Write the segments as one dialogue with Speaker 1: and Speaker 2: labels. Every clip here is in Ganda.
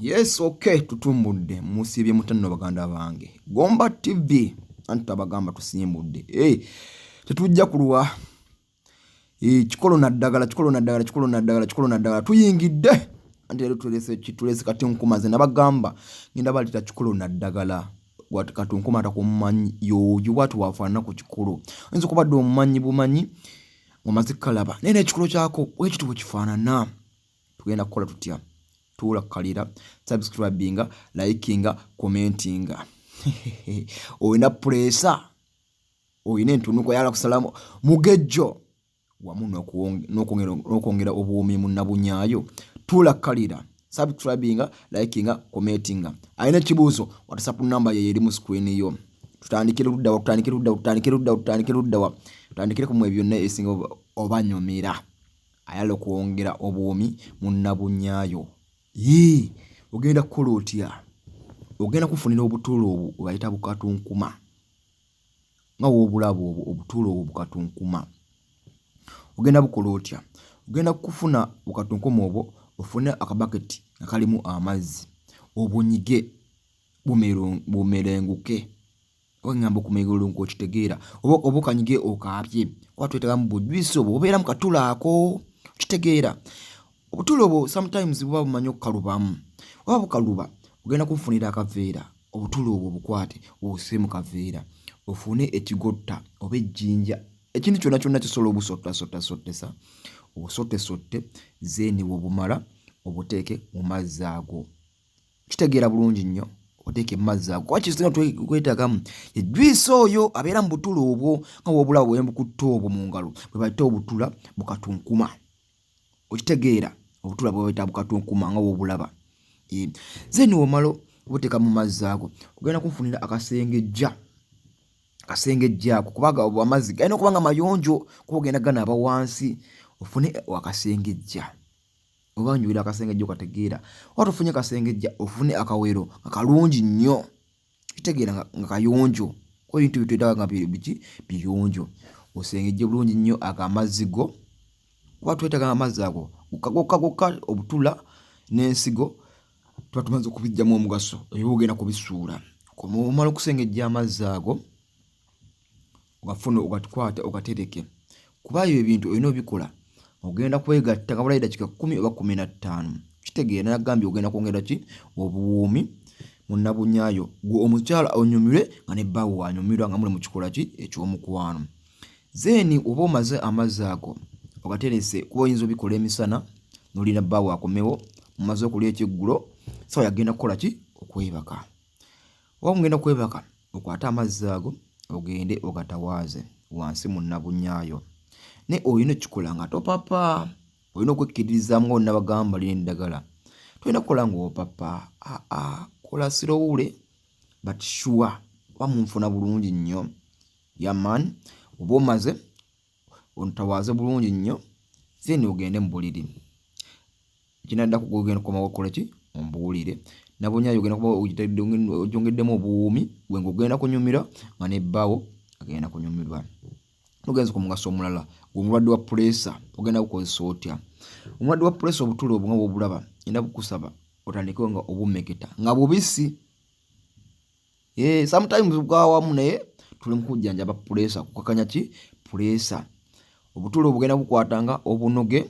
Speaker 1: Yes, okay, tutumbudde musibye mutanno baganda bange. Gomba TV anta bagamba tusimbudde. Tetujja kulwa. Kikolo naddagala tuyingidde. Ante lero tulese kati nkumaze nabagamba ngenda balita kikolo naddagala. Watu kati nkuma atakumanyi yo watu wafaana ku kikolo. Nzo kubadde omumanyi bumanyi ngomaze kalaba. Nene kikolo kyako wekitu bukifaanana. Tugenda kukola tutya. Tula kalira, subscribinga, likinga, commentinga. Oyina pressa. Oyina entunuko yala kusalamu mugejjo. Wamu n'okwongera obuumi munnabunyayo. Tula kalira, subscribinga, likinga, commentinga. Ayina kibuuzo, WhatsApp number ye eri mu screen yo. Tutandikire luddawa. Tutandikire ku mwebyo byonna esinga obanyomera. Ayala okuwongera obuumi munnabunyayo. Ogenda kukola otya? Ogenda kufunira obutuulo obwo bayita bukatunkuma. Nga woobulaba obutuulo obwo bukatunkuma. Ogenda bukola otya? Ogenda kufuna bukatunkuma obwo ofune akabaketi nga kalimu amazzi. Obunyige bumerenguke. Wengamba okumerenguka okitegeera. Oba okanyige okaabye. Watwetagamu bujwisi obwo obeera mu katuulo ako. Okitegeera. Obutuulo obwo sometimes buba bumanyi okukalubamu. Oba bukaluba ogenda kufunira akaveera. Obutuulo obwo bukwate obuse mu kaveera. Ofune ekigotta oba ejjinja. Ekintu kyonna kisobola obusotta. Obusotte zeni bw'obumala obuteeke mu mazzi ago. Kitegeera bulungi nnyo. Oteeke mu mazzi ago. Wakisinga twetagamu ejjuisi oyo abeera mu butuulo obwo nga woobulaba bwembukutte obwo mu ngalo bwe bayita obutula bukatunkuma. Okitegeera obutula bwe bayita bukatunkuma nga woobulaba. Zeni womalo obuteeka mu mazzi ago ogenda kufunira akasengejja ako kubaga obwo amazzi galina okuba nga mayonjo kuba ogenda ganaaba wansi. Ofune akasengejja oba nywera akasengejja okategeera. Watufunye akasengejja ofune akawero akalungi nnyo. Kitegeera nga kayonjo ko ebintu bitwetaaga nga biyonjo. Osengejje bulungi nnyo akamazzi go. Kuba twetaaga amazzi ago gokka obutula n'ensigo tuba tumaze okubijjamu omugaso ebyo ogenda kubisuula. Omala okusengejja amazzi ago ogafune ogatukwate ogatereke. Kuba ebyo ebintu olina obikola ogenda kwegatta nga bulayi dakiika 10 oba 15. Kitegeera nagambye ogenda kwongera ki obuwuumi munnabunyayo. Gwe omukyala onyumirwe nga ne bbaawo wanyumirwa nga muli mu kikola ki eky'omukwano. Zeni oba omaze amazzi ago ogaterese kuba oyinza obikola emisana n'olina bbaawo akomewo mumaze okulya ekyeggulo sawa yagenda kukola ki okwebaka. Oba mugenda kwebaka okwate amazzi ago ogende ogatawaaze wansi munnabunyayo. Ne oyina ekikola nga topapa. Olina okwekkiririzaamu nga onnabagamba lina eddagala. Tolina kukola ng'opapa. Kola slowly but sure. Oba munfuna bulungi nnyo. Yaman oba omaze ontawaaze bulungi nnyo. Zeni ogende mu buliri. Kinaddaku ogenda kukomawo okukola ki ombuulire. Nabunyayo ogenda kuba ogyongeddemu obuwuumi gwe ng'ogenda kunyumira nga ne bbaawo agenda kunyumirwa. Tugenze ku mugaso omulala omulwadde wa pressure ogenda kukozesa otya? Omulwadde wa pressure obutuulo obwo nga bw'obulaba ngenda bukusaba otandikewo nga obumeketa nga bubisi. Sometimes bwawamu naye tuli mu kujjanjaba pressure kukakanya ki pressure. Obutuulo obwo ogenda bukwatanga obunoge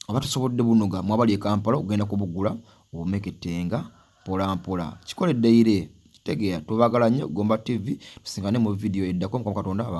Speaker 1: oba tusobodde bunoga mwabali e Kampala ogenda kubugula obumeketenga mpola mpola. Kikoledde ire kitegeera tubagala nnyo Gomba TV tusingane mu video eddako Mukama Katonda